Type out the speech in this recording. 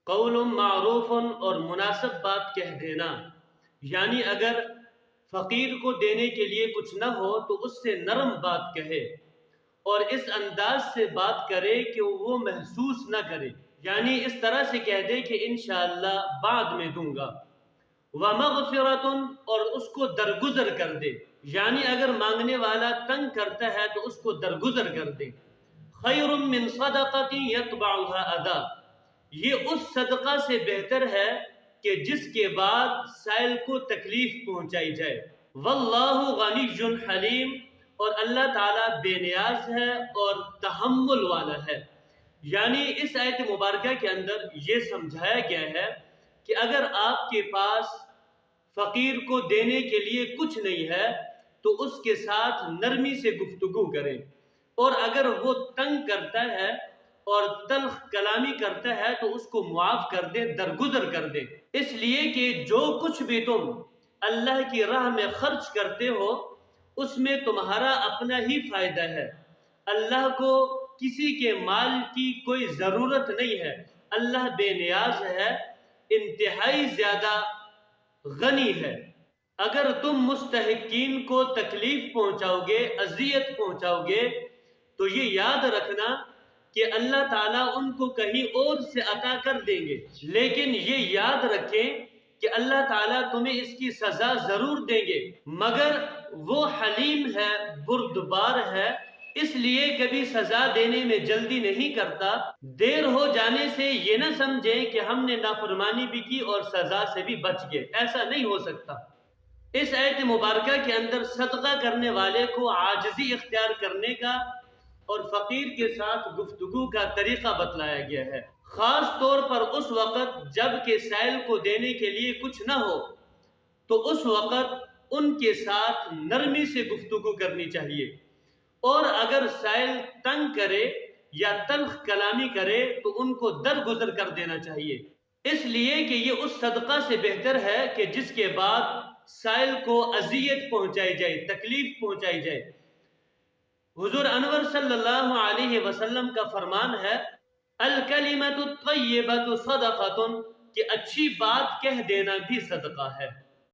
قول معروف اور مناسب بات کہہ دینا، یعنی اگر فقیر کو دینے کے لیے کچھ نہ ہو تو اس سے نرم بات کہے اور اس انداز سے بات کرے کہ وہ محسوس نہ کرے، یعنی اس طرح سے کہہ دے کہ انشاءاللہ بعد میں دوں گا۔ وَمَغْفِرَةٌ اور اس کو درگزر کر دے، یعنی اگر مانگنے والا تنگ کرتا ہے تو اس کو درگزر کر دے۔ خَيْرٌ مِّن صَدَقَةٍ يَتْبَعُهَا أَذًى، یہ اس صدقہ سے بہتر ہے کہ جس کے بعد سائل کو تکلیف پہنچائی جائے۔ وَاللَّهُ غَنِيٌّ حَلِيمٌ اور اللہ تعالیٰ بے نیاز ہے اور تحمل والا ہے۔ یعنی اس آیت مبارکہ کے اندر یہ سمجھایا گیا ہے کہ اگر آپ کے پاس فقیر کو دینے کے لیے کچھ نہیں ہے تو اس کے ساتھ نرمی سے گفتگو کریں، اور اگر وہ تنگ کرتا ہے اور تلخ کلامی کرتا ہے تو اس کو معاف کر دیں، درگزر کر دیں، اس لیے کہ جو کچھ بھی تم اللہ کی راہ میں خرچ کرتے ہو اس میں تمہارا اپنا ہی فائدہ ہے۔ اللہ کو کسی کے مال کی کوئی ضرورت نہیں ہے، اللہ بے نیاز ہے، انتہائی زیادہ غنی ہے۔ اگر تم مستحقین کو تکلیف پہنچاؤ گے، اذیت پہنچاؤ گے، تو یہ یاد رکھنا کہ اللہ تعالیٰ ان کو کہیں اور سے عطا کر دیں گے، لیکن یہ یاد رکھیں کہ اللہ تعالیٰ تمہیں اس کی سزا ضرور دیں گے، مگر وہ حلیم ہے، بردبار ہے، اس لیے کبھی سزا دینے میں جلدی نہیں کرتا۔ دیر ہو جانے سے یہ نہ سمجھیں کہ ہم نے نافرمانی بھی کی اور سزا سے بھی بچ گئے، ایسا نہیں ہو سکتا۔ اس آیت مبارکہ کے اندر صدقہ کرنے والے کو عاجزی اختیار کرنے کا اور فقیر کے ساتھ گفتگو کا طریقہ بتلایا گیا ہے، خاص طور پر اس وقت جب کہ سائل کو دینے کے لیے کچھ نہ ہو تو اس وقت ان کے ساتھ نرمی سے گفتگو کرنی چاہیے، اور اگر سائل تنگ کرے یا تلخ کلامی کرے تو ان کو درگزر کر دینا چاہیے، اس لیے کہ یہ اس صدقہ سے بہتر ہے کہ جس کے بعد سائل کو اذیت پہنچائی جائے، تکلیف پہنچائی جائے۔ حضور انور صلی اللہ علیہ وسلم کا فرمان ہے الکلمۃ الطیبۃ صدقۃ، کہ اچھی بات کہہ دینا بھی صدقہ ہے۔